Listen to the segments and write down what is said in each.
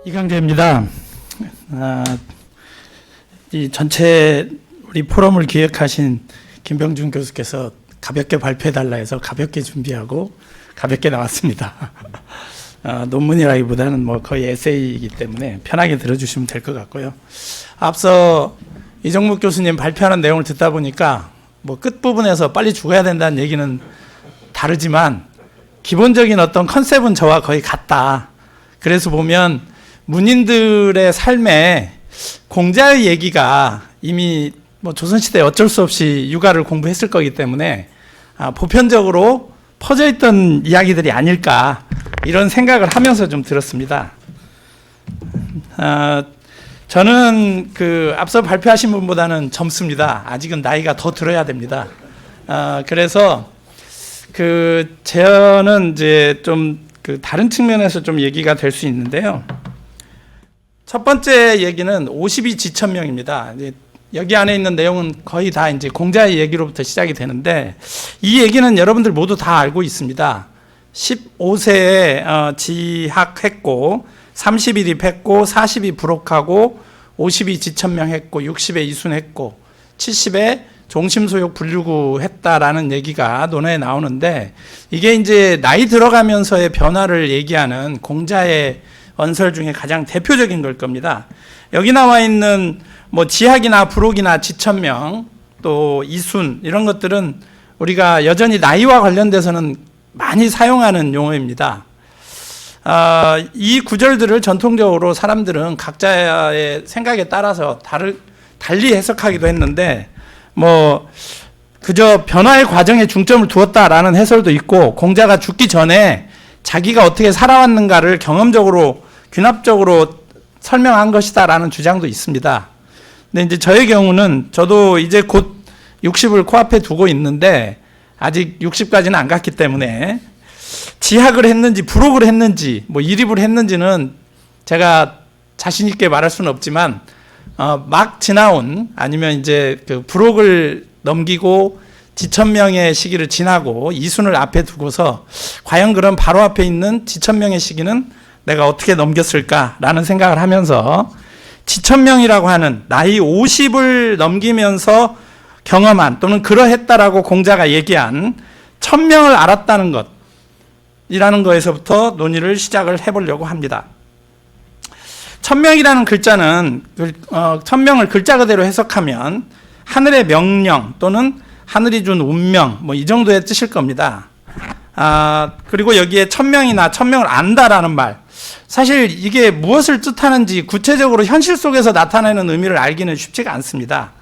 이강재입니다. 이 전체 우리 포럼을 기획하신 김병준 교수께서 가볍게 발표해달라 해서 가볍게 준비하고 가볍게 나왔습니다. 논문이라기보다는 뭐 거의 에세이이기 때문에 편하게 들어주시면 될 것 같고요. 앞서 이정묵 교수님 발표하는 내용을 듣다 보니까 뭐 끝부분에서 빨리 죽어야 된다는 얘기는 다르지만 기본적인 어떤 컨셉은 저와 거의 같다. 그래서 보면 문인들의 삶에 공자의 얘기가 이미 뭐 조선시대에 어쩔 수 없이 육아를 공부했을 거기 때문에 보편적으로 퍼져 있던 이야기들이 아닐까 이런 생각을 하면서 좀 들었습니다. 저는 그 앞서 발표하신 분보다는 젊습니다. 아직은 나이가 더 들어야 됩니다. 그래서 저는 이제 좀 다른 측면에서 좀 얘기가 될 수 있는데요. 첫 번째 얘기는 52지천명입니다. 여기 안에 있는 내용은 거의 다 이제 공자의 얘기로부터 시작이 되는데 이 얘기는 여러분들 모두 다 알고 있습니다. 15세에 지학했고 30일 입했고 40이 부록하고 50이 지천명했고 60에 이순했고 70에 종심소욕 분류구 했다라는 얘기가 논어에 나오는데 이게 이제 나이 들어가면서의 변화를 얘기하는 공자의 언설 중에 가장 대표적인 걸 겁니다. 여기 나와 있는 뭐 지학이나 부록이나 지천명 또 이순 이런 것들은 우리가 여전히 나이와 관련돼서는 많이 사용하는 용어입니다. 이 구절들을 전통적으로 사람들은 각자의 생각에 따라서 달리 해석하기도 했는데 뭐 그저 변화의 과정에 중점을 두었다라는 해설도 있고 공자가 죽기 전에 자기가 어떻게 살아왔는가를 경험적으로 귀납적으로 설명한 것이다라는 주장도 있습니다. 근데 이제 저의 경우는 저도 이제 곧 60을 코앞에 두고 있는데 아직 60까지는 안 갔기 때문에 지학을 했는지 부록을 했는지 뭐 이립을 했는지는 제가 자신 있게 말할 수는 없지만 막 지나온 아니면 이제 그 부록을 넘기고 지천명의 시기를 지나고 이순을 앞에 두고서 과연 그런 바로 앞에 있는 지천명의 시기는 내가 어떻게 넘겼을까라는 생각을 하면서 지천명이라고 하는 나이 50을 넘기면서 경험한 또는 그러했다라고 공자가 얘기한 천명을 알았다는 것이라는 거에서부터 논의를 시작을 해보려고 합니다. 천명이라는 글자는 천명을 글자 그대로 해석하면 하늘의 명령 또는 하늘이 준 운명 뭐 이 정도의 뜻일 겁니다. 그리고 여기에 천명이나 천명을 안다라는 말 사실 이게 무엇을 뜻하는지 구체적으로 현실 속에서 나타내는 의미를 알기는 쉽지가 않습니다.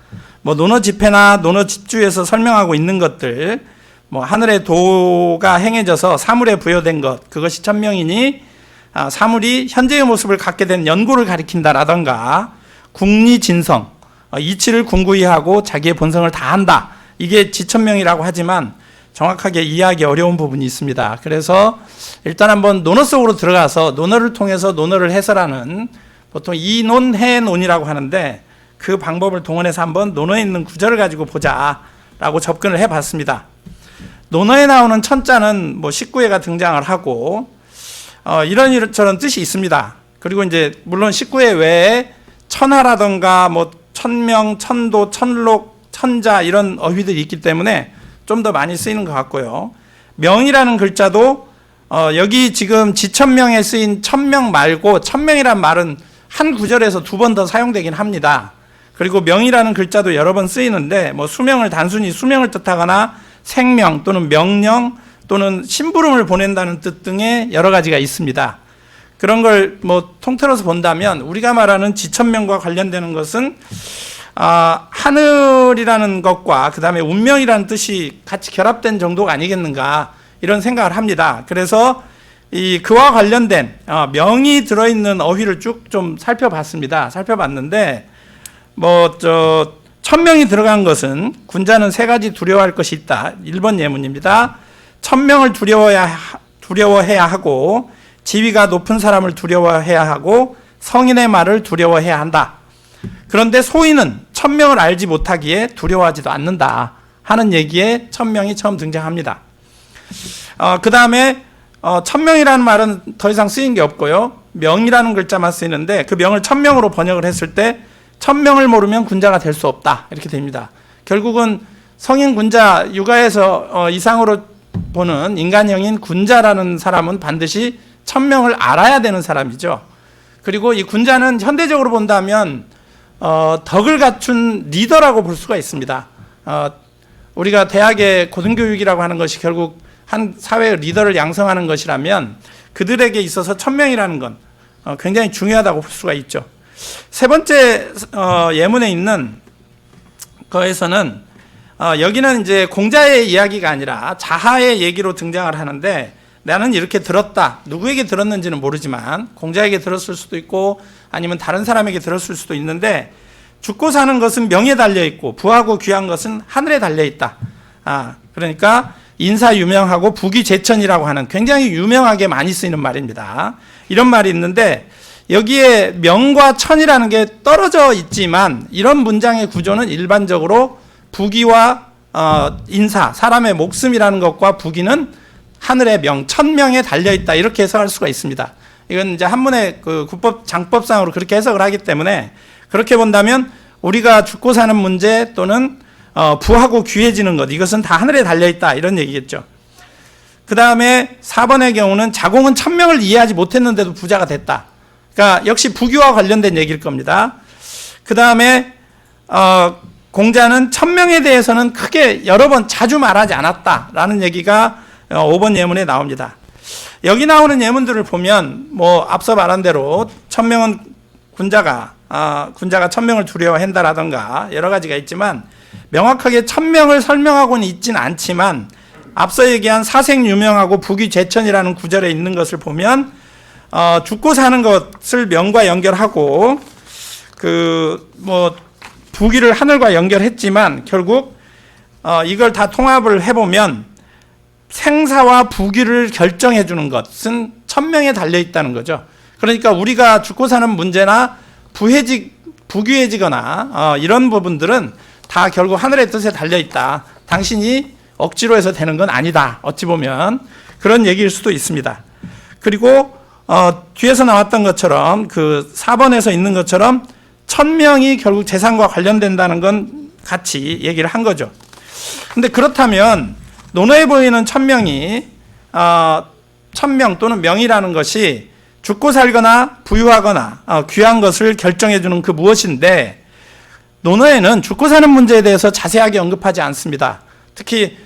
뭐 논어집회나 논어집주에서 설명하고 있는 것들 뭐 하늘의 도가 행해져서 사물에 부여된 것 그것이 천명이니 사물이 현재의 모습을 갖게 된 연고를 가리킨다라던가 궁리진성 이치를 궁구히 하고 자기의 본성을 다한다 이게 지천명이라고 하지만 정확하게 이해하기 어려운 부분이 있습니다. 그래서 일단 한번 논어 속으로 들어가서 논어를 통해서 논어를 해설하는 보통 이논해논이라고 하는데 그 방법을 동원해서 한번 논어에 있는 구절을 가지고 보자라고 접근을 해봤습니다. 논어에 나오는 천자는 뭐 19회가 등장을 하고 이런 뜻이 있습니다. 그리고 이제 물론 19회 외에 천하라던가 뭐 천명, 천도, 천록, 천자 이런 어휘들이 있기 때문에 좀 더 많이 쓰이는 것 같고요. 명이라는 글자도 여기 지금 지천명에 쓰인 천명 말고 천명이란 말은 한 구절에서 2번 더 사용되긴 합니다. 그리고 명이라는 글자도 여러 번 쓰이는데 뭐 수명을 단순히 수명을 뜻하거나 생명 또는 명령 또는 심부름을 보낸다는 뜻 등의 여러 가지가 있습니다. 그런 걸 뭐 통틀어서 본다면 우리가 말하는 지천명과 관련되는 것은 하늘이라는 것과 그 다음에 운명이라는 뜻이 같이 결합된 정도가 아니겠는가 이런 생각을 합니다. 그래서 그와 관련된 명이 들어있는 어휘를 쭉 좀 살펴봤는데 천명이 들어간 것은 군자는 3가지 두려워할 것이 있다. 1번 예문입니다. 천명을 두려워해야 하고 지위가 높은 사람을 두려워해야 하고 성인의 말을 두려워해야 한다. 그런데 소인은 천명을 알지 못하기에 두려워하지도 않는다 하는 얘기에 천명이 처음 등장합니다. 그 다음에 천명이라는 말은 더 이상 쓰인 게 없고요. 명이라는 글자만 쓰이는데 그 명을 천명으로 번역을 했을 때 천명을 모르면 군자가 될 수 없다 이렇게 됩니다. 결국은 성인 군자, 육아에서 이상으로 보는 인간형인 군자라는 사람은 반드시 천명을 알아야 되는 사람이죠. 그리고 이 군자는 현대적으로 본다면 덕을 갖춘 리더라고 볼 수가 있습니다. 우리가 대학의 고등교육이라고 하는 것이 결국 한 사회의 리더를 양성하는 것이라면 그들에게 있어서 천명이라는 건 굉장히 중요하다고 볼 수가 있죠. 세 번째 예문에 있는 거에서는 여기는 이제 공자의 이야기가 아니라 자하의 얘기로 등장을 하는데 나는 이렇게 들었다. 누구에게 들었는지는 모르지만 공자에게 들었을 수도 있고 아니면 다른 사람에게 들었을 수도 있는데 죽고 사는 것은 명에 달려 있고 부하고 귀한 것은 하늘에 달려 있다. 그러니까 인사 유명하고 부귀 제천이라고 하는 굉장히 유명하게 많이 쓰이는 말입니다. 이런 말이 있는데 여기에 명과 천이라는 게 떨어져 있지만 이런 문장의 구조는 일반적으로 부귀와 인사, 사람의 목숨이라는 것과 부귀는 하늘의 명, 천명에 달려있다 이렇게 해석할 수가 있습니다. 이건 이제 한문의 그 국법 장법상으로 그렇게 해석을 하기 때문에 그렇게 본다면 우리가 죽고 사는 문제 또는 부하고 귀해지는 것 이것은 다 하늘에 달려있다 이런 얘기겠죠. 그 다음에 4번의 경우는 자공은 천명을 이해하지 못했는데도 부자가 됐다. 그러니까 역시 부귀와 관련된 얘기일 겁니다. 그 다음에 공자는 천명에 대해서는 크게 여러 번 자주 말하지 않았다라는 얘기가 5번 예문에 나옵니다. 여기 나오는 예문들을 보면 뭐 앞서 말한 대로 천명은 군자가 천명을 두려워한다라던가 여러 가지가 있지만 명확하게 천명을 설명하고는 있지는 않지만 앞서 얘기한 사생 유명하고 부귀 제천이라는 구절에 있는 것을 보면 죽고 사는 것을 명과 연결하고 부귀를 하늘과 연결했지만 결국 이걸 다 통합을 해보면 생사와 부귀를 결정해 주는 것은 천명에 달려 있다는 거죠. 그러니까 우리가 죽고 사는 문제나 부귀해지거나 이런 부분들은 다 결국 하늘의 뜻에 달려 있다. 당신이 억지로 해서 되는 건 아니다. 어찌 보면 그런 얘기일 수도 있습니다. 그리고 뒤에서 나왔던 것처럼 그 4번에서 있는 것처럼 천명이 결국 재산과 관련된다는 건 같이 얘기를 한 거죠. 근데 그렇다면 논어에 보이는 천명이 천명 또는 명이라는 것이 죽고 살거나 부유하거나 귀한 것을 결정해 주는 그 무엇인데 논어에는 죽고 사는 문제에 대해서 자세하게 언급하지 않습니다. 특히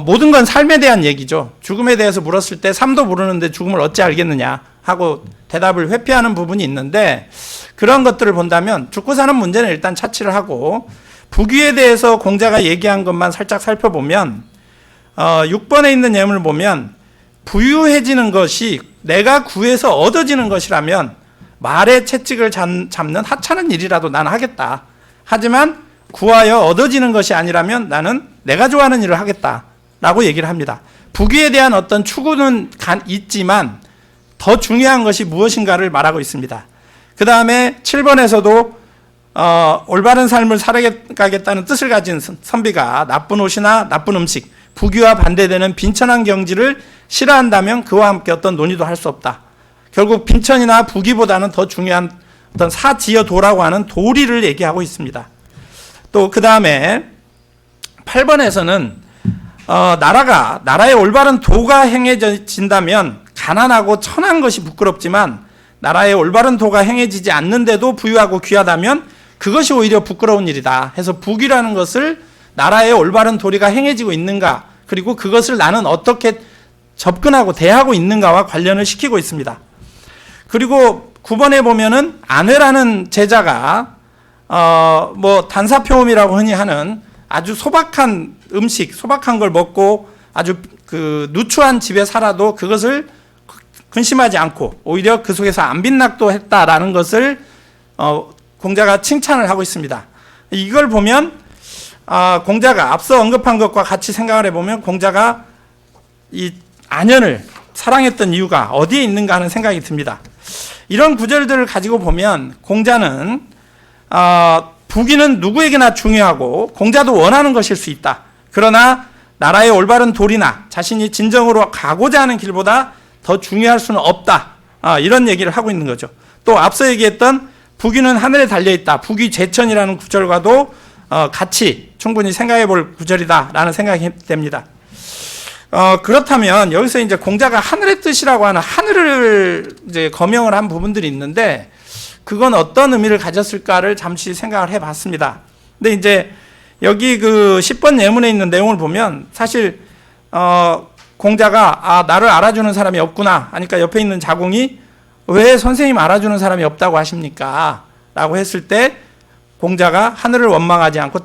모든 건 삶에 대한 얘기죠. 죽음에 대해서 물었을 때 삶도 모르는데 죽음을 어찌 알겠느냐 하고 대답을 회피하는 부분이 있는데 그런 것들을 본다면 죽고 사는 문제는 일단 차치를 하고 부귀에 대해서 공자가 얘기한 것만 살짝 살펴보면 6번에 있는 예문을 보면 부유해지는 것이 내가 구해서 얻어지는 것이라면 말의 채찍을 잡는 하찮은 일이라도 나는 하겠다. 하지만 구하여 얻어지는 것이 아니라면 나는 내가 좋아하는 일을 하겠다라고 얘기를 합니다. 부귀에 대한 어떤 추구는 있지만 더 중요한 것이 무엇인가를 말하고 있습니다. 그 다음에 7번에서도 올바른 삶을 살아가겠다는 뜻을 가진 선비가 나쁜 옷이나 나쁜 음식, 부귀와 반대되는 빈천한 경지를 싫어한다면 그와 함께 어떤 논의도 할 수 없다. 결국 빈천이나 부귀보다는 더 중요한 어떤 사지어도라고 하는 도리를 얘기하고 있습니다. 또 그 다음에 8번에서는 나라의 올바른 도가 행해진다면 가난하고 천한 것이 부끄럽지만 나라의 올바른 도가 행해지지 않는데도 부유하고 귀하다면 그것이 오히려 부끄러운 일이다 해서 부귀라는 것을 나라의 올바른 도리가 행해지고 있는가 그리고 그것을 나는 어떻게 접근하고 대하고 있는가와 관련을 시키고 있습니다. 그리고 9번에 보면은 안회라는 제자가 단사표음이라고 흔히 하는 아주 소박한 음식, 소박한 걸 먹고 아주 그 누추한 집에 살아도 그것을 근심하지 않고 오히려 그 속에서 안 빈낙도 했다라는 것을 공자가 칭찬을 하고 있습니다. 이걸 보면 공자가 앞서 언급한 것과 같이 생각을 해보면 공자가 이 안연을 사랑했던 이유가 어디에 있는가 하는 생각이 듭니다. 이런 구절들을 가지고 보면 공자는 부귀는 누구에게나 중요하고 공자도 원하는 것일 수 있다. 그러나 나라의 올바른 도리나 자신이 진정으로 가고자 하는 길보다 더 중요할 수는 없다. 이런 얘기를 하고 있는 거죠. 또 앞서 얘기했던 부귀는 하늘에 달려있다. 부귀 제천이라는 구절과도 같이 충분히 생각해 볼 구절이다라는 생각이 됩니다. 그렇다면 여기서 이제 공자가 하늘의 뜻이라고 하는 하늘을 이제 거명을 한 부분들이 있는데 그건 어떤 의미를 가졌을까를 잠시 생각을 해 봤습니다. 근데 이제 여기 그 10번 예문에 있는 내용을 보면 사실 공자가 나를 알아주는 사람이 없구나 하니까 옆에 있는 자공이 왜 선생님 알아주는 사람이 없다고 하십니까? 라고 했을 때 공자가 하늘을 원망하지 않고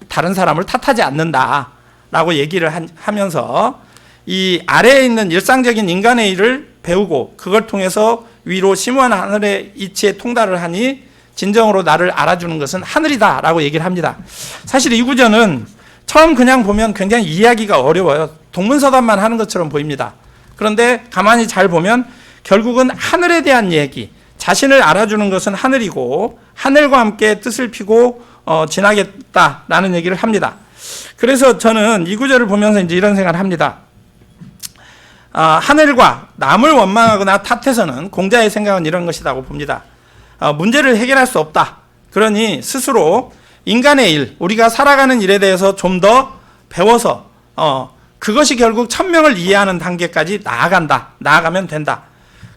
다른 사람을 탓하지 않는다 라고 얘기를 하면서 이 아래에 있는 일상적인 인간의 일을 배우고 그걸 통해서 위로 심오한 하늘의 이치에 통달을 하니 진정으로 나를 알아주는 것은 하늘이다 라고 얘기를 합니다. 사실 이 구절은 처음 그냥 보면 굉장히 이해하기가 어려워요. 동문서답만 하는 것처럼 보입니다. 그런데 가만히 잘 보면 결국은 하늘에 대한 얘기, 자신을 알아주는 것은 하늘이고 하늘과 함께 뜻을 피고 지나겠다라는 얘기를 합니다. 그래서 저는 이 구절을 보면서 이제 이런 생각을 합니다. 하늘과 남을 원망하거나 탓해서는 공자의 생각은 이런 것이라고 봅니다. 문제를 해결할 수 없다. 그러니 스스로 인간의 일, 우리가 살아가는 일에 대해서 좀 더 배워서 그것이 결국 천명을 이해하는 단계까지 나아가면 된다.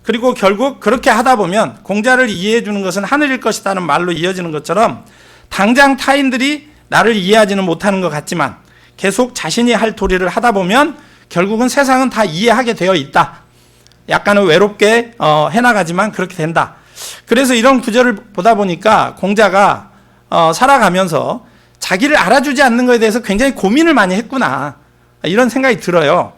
그리고 결국 그렇게 하다 보면 공자를 이해해 주는 것은 하늘일 것이라는 말로 이어지는 것처럼 당장 타인들이 나를 이해하지는 못하는 것 같지만 계속 자신이 할 도리를 하다 보면 결국은 세상은 다 이해하게 되어 있다. 약간은 외롭게 해나가지만 그렇게 된다. 그래서 이런 구절을 보다 보니까 공자가 살아가면서 자기를 알아주지 않는 것에 대해서 굉장히 고민을 많이 했구나. 이런 생각이 들어요.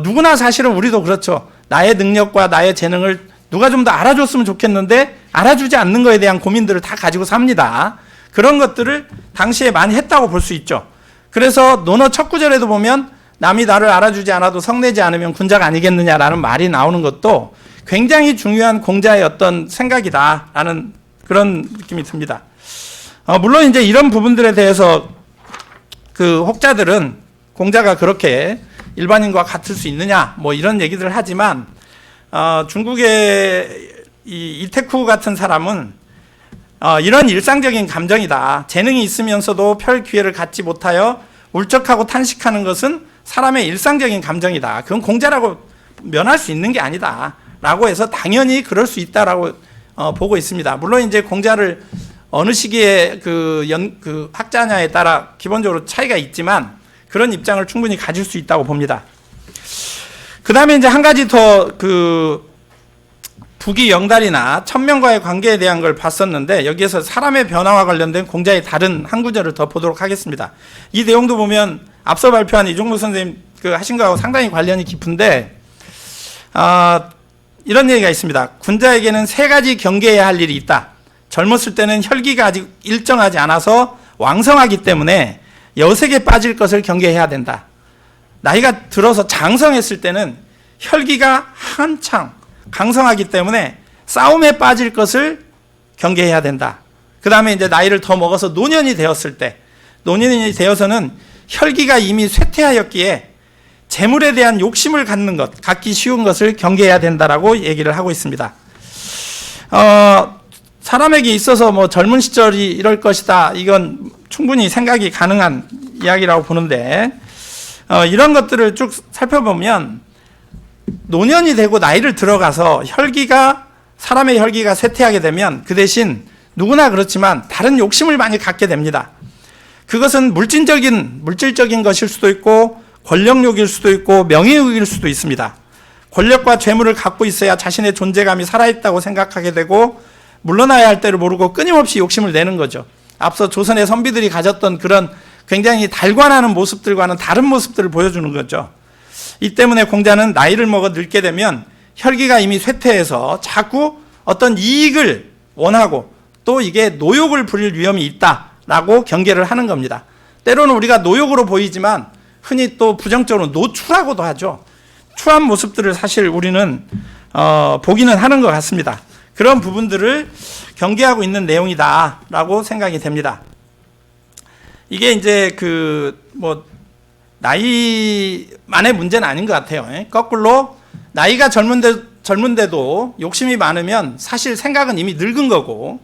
누구나 사실은 우리도 그렇죠. 나의 능력과 나의 재능을 누가 좀 더 알아줬으면 좋겠는데 알아주지 않는 것에 대한 고민들을 다 가지고 삽니다. 그런 것들을 당시에 많이 했다고 볼 수 있죠. 그래서 논어 첫 구절에도 보면 남이 나를 알아주지 않아도 성내지 않으면 군자가 아니겠느냐라는 말이 나오는 것도 굉장히 중요한 공자의 어떤 생각이다라는 그런 느낌이 듭니다. 물론 이제 이런 부분들에 대해서 그 혹자들은 공자가 그렇게 일반인과 같을 수 있느냐 뭐 이런 얘기들을 하지만 중국의 이 이테쿠 같은 사람은 이런 일상적인 감정이다. 재능이 있으면서도 별 기회를 갖지 못하여 울적하고 탄식하는 것은 사람의 일상적인 감정이다. 그건 공자라고 면할 수 있는 게 아니다. 라고 해서 당연히 그럴 수 있다라고 보고 있습니다. 물론 이제 공자를 어느 시기에 그 학자냐에 따라 기본적으로 차이가 있지만 그런 입장을 충분히 가질 수 있다고 봅니다. 그 다음에 이제 한 가지 더 부귀 영달이나 천명과의 관계에 대한 걸 봤었는데 여기에서 사람의 변화와 관련된 공자의 다른 한 구절을 더 보도록 하겠습니다. 이 내용도 보면 앞서 발표한 이종록 선생님 하신 거하고 상당히 관련이 깊은데 이런 얘기가 있습니다. 군자에게는 세 가지 경계해야 할 일이 있다. 젊었을 때는 혈기가 아직 일정하지 않아서 왕성하기 때문에 여색에 빠질 것을 경계해야 된다. 나이가 들어서 장성했을 때는 혈기가 한창 강성하기 때문에 싸움에 빠질 것을 경계해야 된다. 그 다음에 이제 나이를 더 먹어서 노년이 되었을 때, 노년이 되어서는 혈기가 이미 쇠퇴하였기에 재물에 대한 욕심을 갖기 쉬운 것을 경계해야 된다라고 얘기를 하고 있습니다. 사람에게 있어서 뭐 젊은 시절이 이럴 것이다. 이건 충분히 생각이 가능한 이야기라고 보는데, 이런 것들을 쭉 살펴보면 노년이 되고 나이를 들어가서 사람의 혈기가 쇠퇴하게 되면 그 대신 누구나 그렇지만 다른 욕심을 많이 갖게 됩니다. 그것은 물질적인 것일 수도 있고 권력욕일 수도 있고 명예욕일 수도 있습니다. 권력과 재물을 갖고 있어야 자신의 존재감이 살아있다고 생각하게 되고 물러나야 할 때를 모르고 끊임없이 욕심을 내는 거죠. 앞서 조선의 선비들이 가졌던 그런 굉장히 달관하는 모습들과는 다른 모습들을 보여주는 거죠. 이 때문에 공자는 나이를 먹어 늙게 되면 혈기가 이미 쇠퇴해서 자꾸 어떤 이익을 원하고 또 이게 노욕을 부릴 위험이 있다라고 경계를 하는 겁니다. 때로는 우리가 노욕으로 보이지만 흔히 또 부정적으로 노추라고도 하죠. 추한 모습들을 사실 우리는 보기는 하는 것 같습니다. 그런 부분들을 경계하고 있는 내용이다라고 생각이 됩니다. 이게 이제 나이만의 문제는 아닌 것 같아요. 거꾸로 나이가 젊은데도 욕심이 많으면 사실 생각은 이미 늙은 거고,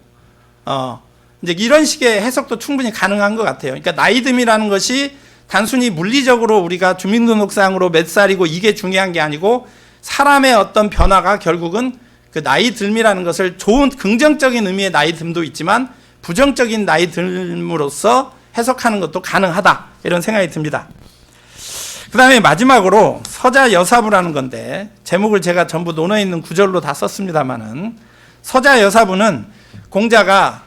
이제 이런 식의 해석도 충분히 가능한 것 같아요. 그러니까 나이듦이라는 것이 단순히 물리적으로 우리가 주민등록상으로 몇 살이고 이게 중요한 게 아니고 사람의 어떤 변화가 결국은 그 나이듦이라는 것을 좋은 긍정적인 의미의 나이듦도 있지만 부정적인 나이듦으로서 해석하는 것도 가능하다, 이런 생각이 듭니다. 그 다음에 마지막으로 서자여사부라는 건데, 제목을 제가 전부 논어 있는 구절로 다 썼습니다만은, 서자여사부는 공자가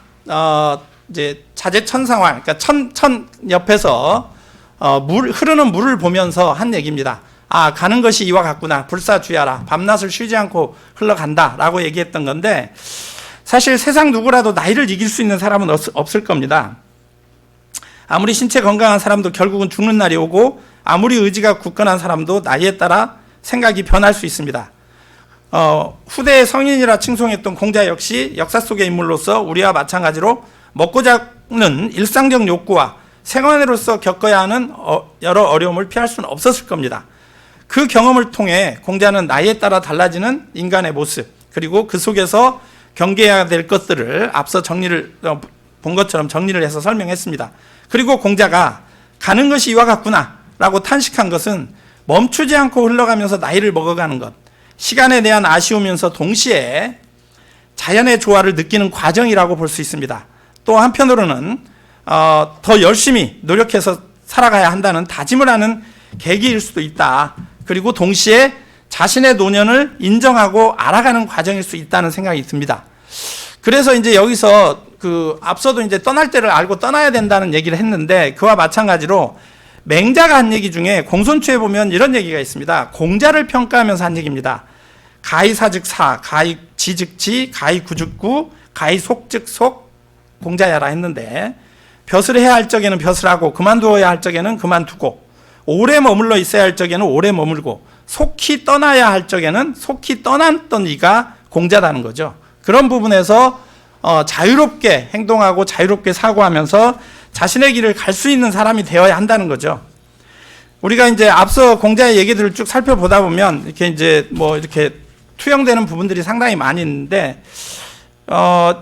이제 자재천상활, 그러니까 천 옆에서 흐르는 물을 보면서 한 얘기입니다. 아, 가는 것이 이와 같구나. 불사주야라. 밤낮을 쉬지 않고 흘러간다. 라고 얘기했던 건데, 사실 세상 누구라도 나이를 이길 수 있는 사람은 없을 겁니다. 아무리 신체 건강한 사람도 결국은 죽는 날이 오고, 아무리 의지가 굳건한 사람도 나이에 따라 생각이 변할 수 있습니다. 후대의 성인이라 칭송했던 공자 역시 역사 속의 인물로서 우리와 마찬가지로 먹고자는 일상적 욕구와 생활으로서 겪어야 하는 여러 어려움을 피할 수는 없었을 겁니다. 그 경험을 통해 공자는 나이에 따라 달라지는 인간의 모습, 그리고 그 속에서 경계해야 될 것들을 앞서 본 것처럼 정리를 해서 설명했습니다. 그리고 공자가 가는 것이 이와 같구나 라고 탄식한 것은 멈추지 않고 흘러가면서 나이를 먹어가는 것, 시간에 대한 아쉬우면서 동시에 자연의 조화를 느끼는 과정이라고 볼 수 있습니다. 또 한편으로는 더 열심히 노력해서 살아가야 한다는 다짐을 하는 계기일 수도 있다. 그리고 동시에 자신의 노년을 인정하고 알아가는 과정일 수 있다는 생각이 듭니다. 그래서 이제 여기서 앞서도 이제 떠날 때를 알고 떠나야 된다는 얘기를 했는데, 그와 마찬가지로 맹자가 한 얘기 중에 공손추에 보면 이런 얘기가 있습니다. 공자를 평가하면서 한 얘기입니다. 가히 사즉 사, 가히 지즉 지, 가히 구즉 가히 속즉 속, 공자야라 했는데, 벼슬 해야 할 적에는 벼슬 하고 그만두어야 할 적에는 그만두고, 오래 머물러 있어야 할 적에는 오래 머물고, 속히 떠나야 할 적에는 속히 떠났던 이가 공자라는 거죠. 그런 부분에서 자유롭게 행동하고 자유롭게 사고하면서 자신의 길을 갈 수 있는 사람이 되어야 한다는 거죠. 우리가 이제 앞서 공자의 얘기들을 쭉 살펴보다 보면 이렇게 이제 이렇게 투영되는 부분들이 상당히 많이 있는데,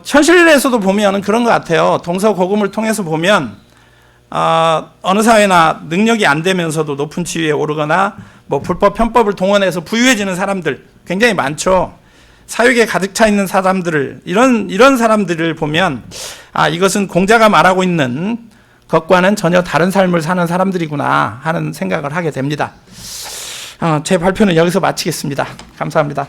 현실에서도 보면 그런 것 같아요. 동서고금을 통해서 보면 어느 사회나 능력이 안 되면서도 높은 지위에 오르거나 불법 편법을 동원해서 부유해지는 사람들 굉장히 많죠. 사육에 가득 차 있는 사람들을, 이런 사람들을 보면 이것은 공자가 말하고 있는 것과는 전혀 다른 삶을 사는 사람들이구나 하는 생각을 하게 됩니다. 제 발표는 여기서 마치겠습니다. 감사합니다.